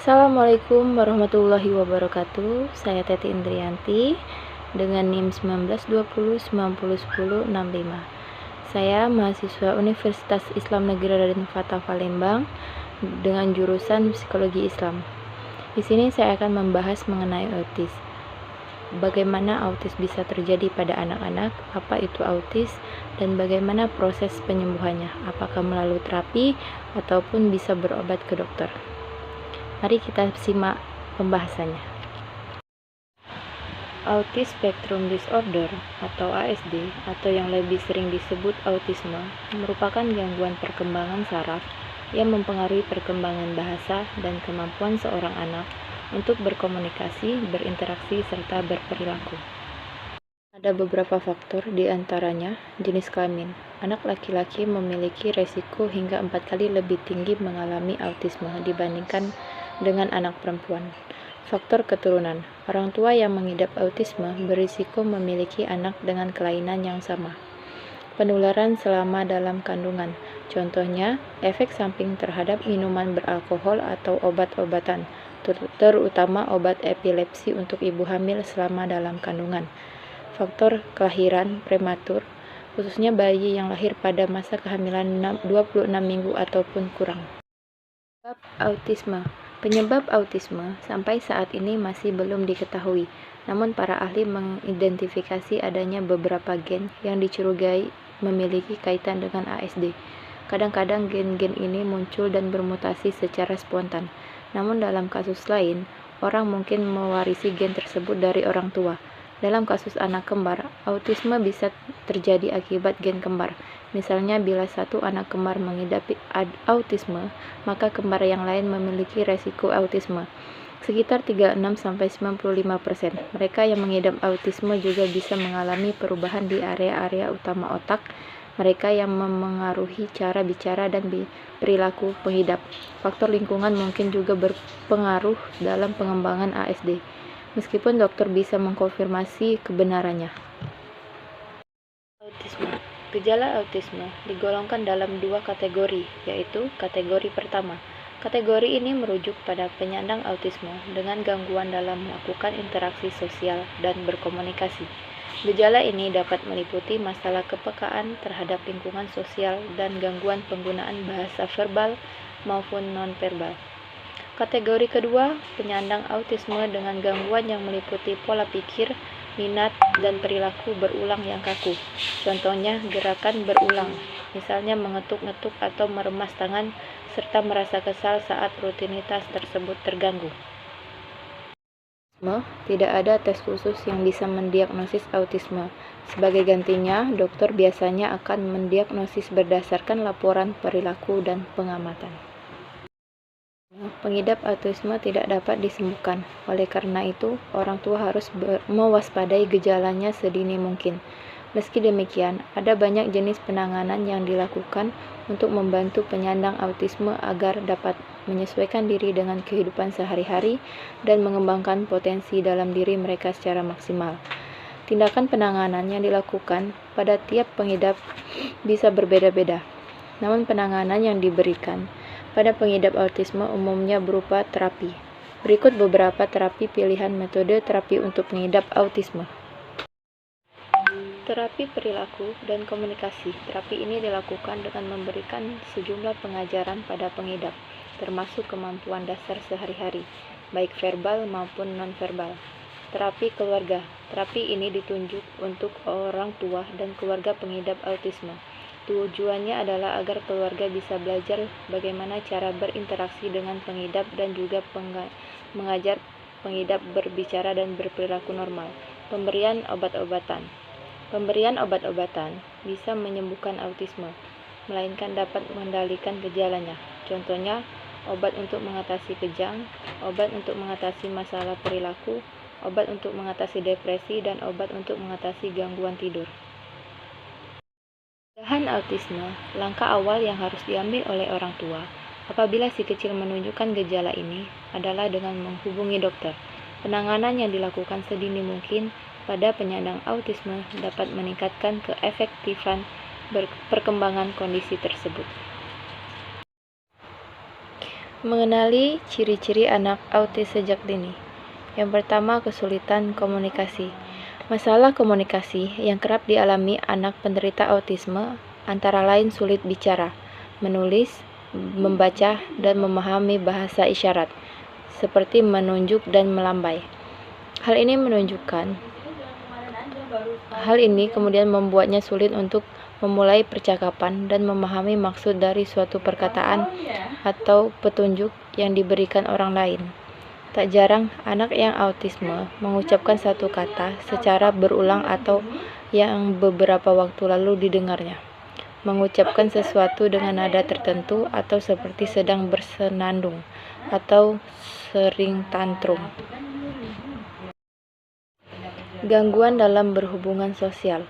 Assalamualaikum warahmatullahi wabarakatuh. Saya Teti Indrianti dengan NIM 1920901065. Saya mahasiswa Universitas Islam Negeri Raden Fatah Palembang dengan jurusan Psikologi Islam. Di sini saya akan membahas mengenai autis. Bagaimana autis bisa terjadi pada anak-anak, apa itu autis, dan bagaimana proses penyembuhannya, apakah melalui terapi ataupun bisa berobat ke dokter. Mari kita simak pembahasannya. Autism Spectrum Disorder atau ASD atau yang lebih sering disebut autisme merupakan gangguan perkembangan saraf yang mempengaruhi perkembangan bahasa dan kemampuan seorang anak untuk berkomunikasi, berinteraksi, serta berperilaku. Ada beberapa faktor, di antaranya jenis kelamin. Anak laki-laki memiliki resiko hingga 4 kali lebih tinggi mengalami autisme dibandingkan dengan anak perempuan. Faktor keturunan. Orang tua yang mengidap autisme berisiko memiliki anak dengan kelainan yang sama. Penularan selama dalam kandungan. Contohnya, efek samping terhadap minuman beralkohol atau obat-obatan, terutama obat epilepsi untuk ibu hamil selama dalam kandungan. Faktor kelahiran prematur, khususnya bayi yang lahir pada masa kehamilan 26 minggu ataupun kurang. Penyebab autisme sampai saat ini masih belum diketahui, namun para ahli mengidentifikasi adanya beberapa gen yang dicurigai memiliki kaitan dengan ASD. Kadang-kadang gen-gen ini muncul dan bermutasi secara spontan, namun dalam kasus lain, orang mungkin mewarisi gen tersebut dari orang tua. Dalam kasus anak kembar, autisme bisa terjadi akibat gen kembar. Misalnya, bila satu anak kembar mengidap autisme, maka kembar yang lain memiliki resiko autisme. Sekitar 36-95%. Mereka yang mengidap autisme juga bisa mengalami perubahan di area-area utama otak mereka yang memengaruhi cara bicara dan perilaku pengidap. Faktor lingkungan mungkin juga berpengaruh dalam pengembangan ASD, meskipun dokter bisa mengkonfirmasi kebenarannya. Autisme. Gejala autisme digolongkan dalam 2 kategori, yaitu kategori pertama. Kategori ini merujuk pada penyandang autisme dengan gangguan dalam melakukan interaksi sosial dan berkomunikasi. Gejala ini dapat meliputi masalah kepekaan terhadap lingkungan sosial dan gangguan penggunaan bahasa verbal maupun non-verbal. Kategori kedua, penyandang autisme dengan gangguan yang meliputi pola pikir, minat, dan perilaku berulang yang kaku. Contohnya gerakan berulang, misalnya mengetuk-ngetuk atau meremas tangan, serta merasa kesal saat rutinitas tersebut terganggu. Tidak ada tes khusus yang bisa mendiagnosis autisme. Sebagai gantinya, dokter biasanya akan mendiagnosis berdasarkan laporan perilaku dan pengamatan. Pengidap autisme tidak dapat disembuhkan. Oleh karena itu, orang tua harus mewaspadai gejalanya sedini mungkin. Meski demikian, ada banyak jenis penanganan yang dilakukan untuk membantu penyandang autisme agar dapat menyesuaikan diri dengan kehidupan sehari-hari dan mengembangkan potensi dalam diri mereka secara maksimal. Tindakan penanganan yang dilakukan pada tiap pengidap bisa berbeda-beda, namun penanganan yang diberikan pada pengidap autisme umumnya berupa terapi. Berikut beberapa terapi pilihan metode terapi untuk pengidap autisme. Terapi perilaku dan komunikasi. Terapi ini dilakukan dengan memberikan sejumlah pengajaran pada pengidap, termasuk kemampuan dasar sehari-hari, baik verbal maupun non-verbal. Terapi keluarga. Terapi ini ditunjuk untuk orang tua dan keluarga pengidap autisme. Tujuannya adalah agar keluarga bisa belajar bagaimana cara berinteraksi dengan pengidap dan juga mengajar pengidap berbicara dan berperilaku normal. Pemberian obat-obatan. Pemberian obat-obatan bisa menyembuhkan autisme, melainkan dapat mengendalikan gejalanya. Contohnya, obat untuk mengatasi kejang, obat untuk mengatasi masalah perilaku, obat untuk mengatasi depresi, dan obat untuk mengatasi gangguan tidur. Pencegahan autisme, langkah awal yang harus diambil oleh orang tua apabila si kecil menunjukkan gejala ini adalah dengan menghubungi dokter. Penanganan yang dilakukan sedini mungkin pada penyandang autisme dapat meningkatkan keefektifan perkembangan kondisi tersebut. Mengenali ciri-ciri anak autis sejak dini. Yang pertama, kesulitan komunikasi. Masalah komunikasi yang kerap dialami anak penderita autisme antara lain sulit bicara, menulis, membaca, dan memahami bahasa isyarat, seperti menunjuk dan melambai. Hal ini kemudian membuatnya sulit untuk memulai percakapan dan memahami maksud dari suatu perkataan atau petunjuk yang diberikan orang lain. Tak jarang, anak yang autisme mengucapkan satu kata secara berulang atau yang beberapa waktu lalu didengarnya, mengucapkan sesuatu dengan nada tertentu atau seperti sedang bersenandung atau sering tantrum. Gangguan dalam berhubungan sosial.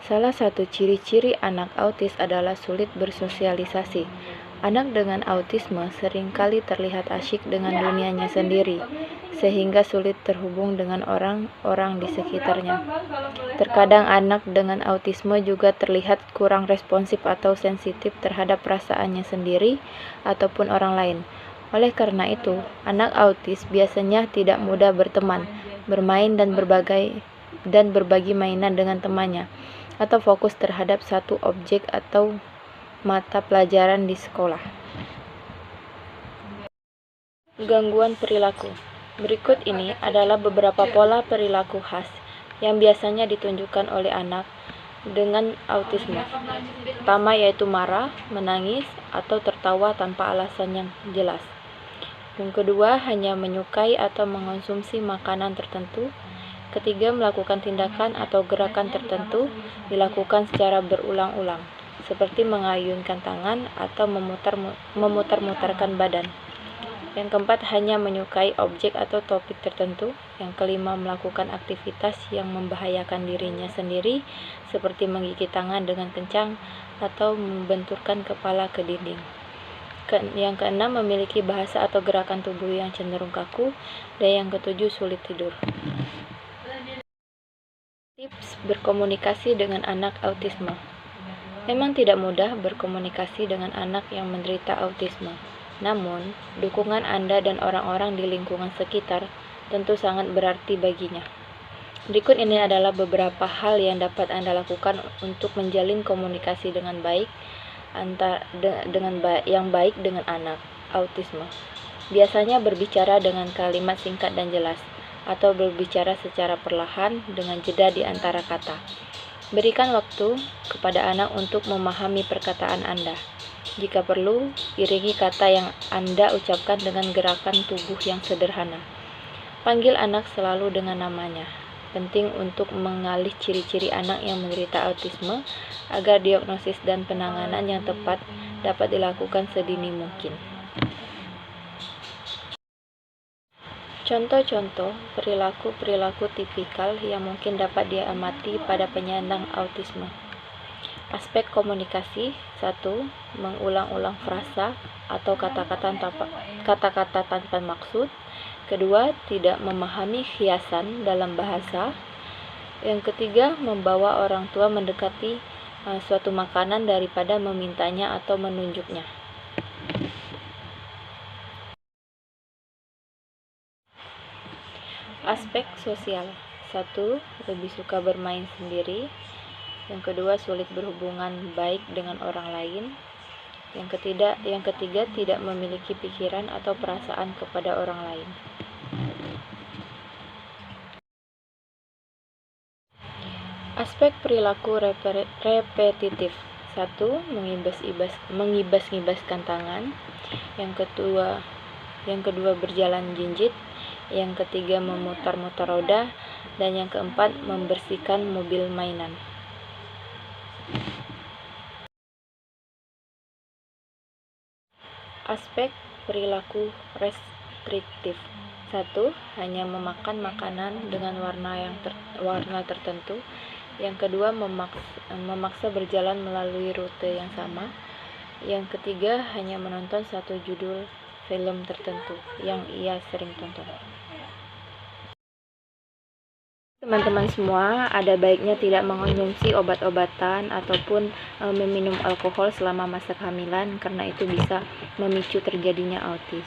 Salah satu ciri-ciri anak autis adalah sulit bersosialisasi. Anak dengan autisme seringkali terlihat asyik dengan dunianya sendiri, sehingga sulit terhubung dengan orang-orang di sekitarnya. Terkadang anak dengan autisme juga terlihat kurang responsif atau sensitif terhadap perasaannya sendiri ataupun orang lain. Oleh karena itu, anak autis biasanya tidak mudah berteman, bermain dan berbagi mainan dengan temannya, atau fokus terhadap satu objek atau mata pelajaran di sekolah. Gangguan perilaku. Berikut ini adalah beberapa pola perilaku khas yang biasanya ditunjukkan oleh anak dengan autisme. Pertama yaitu marah, menangis, atau tertawa tanpa alasan yang jelas. Yang kedua, hanya menyukai atau mengonsumsi makanan tertentu. Ketiga, melakukan tindakan atau gerakan tertentu dilakukan secara berulang-ulang, seperti mengayunkan tangan atau memutar-mutarkan badan. Yang keempat, hanya menyukai objek atau topik tertentu. Yang kelima, melakukan aktivitas yang membahayakan dirinya sendiri, seperti menggigit tangan dengan kencang atau membenturkan kepala ke dinding. Yang keenam, memiliki bahasa atau gerakan tubuh yang cenderung kaku. Dan yang ketujuh, sulit tidur. Tips berkomunikasi dengan anak autisme. Memang tidak mudah berkomunikasi dengan anak yang menderita autisme. Namun, dukungan Anda dan orang-orang di lingkungan sekitar tentu sangat berarti baginya. Berikut ini adalah beberapa hal yang dapat Anda lakukan untuk menjalin komunikasi dengan baik dengan anak autisme. Biasanya berbicara dengan kalimat singkat dan jelas, atau berbicara secara perlahan dengan jeda di antara kata. Berikan waktu kepada anak untuk memahami perkataan Anda. Jika perlu, iringi kata yang Anda ucapkan dengan gerakan tubuh yang sederhana. Panggil anak selalu dengan namanya. Penting untuk mengalih ciri-ciri anak yang menderita autisme agar diagnosis dan penanganan yang tepat dapat dilakukan sedini mungkin. Contoh-contoh perilaku-perilaku tipikal yang mungkin dapat diamati pada penyandang autisme. Aspek komunikasi. 1. Mengulang-ulang frasa atau kata-kata tanpa maksud. Kedua, tidak memahami hiasan dalam bahasa. Yang ketiga, membawa orang tua mendekati suatu makanan daripada memintanya atau menunjuknya. Aspek sosial. 1. Lebih suka bermain sendiri. Yang kedua, sulit berhubungan baik dengan orang lain. Yang ketiga, tidak memiliki pikiran atau perasaan kepada orang lain. Aspek perilaku repetitif. 1. Mengibas-ngibaskan tangan. Yang kedua berjalan jinjit. Yang ketiga memutar-mutar roda. Dan yang keempat membersihkan mobil mainan. Aspek perilaku restriktif. 1. Hanya memakan makanan dengan warna tertentu. Yang kedua, memaksa berjalan melalui rute yang sama. Yang ketiga, hanya menonton satu judul film tertentu yang ia sering tonton. Teman-teman semua, ada baiknya tidak mengonsumsi obat-obatan ataupun meminum alkohol selama masa kehamilan karena itu bisa memicu terjadinya autis.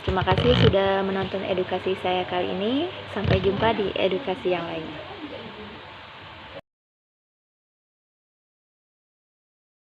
Terima kasih sudah menonton edukasi saya kali ini. Sampai jumpa di edukasi yang lainnya.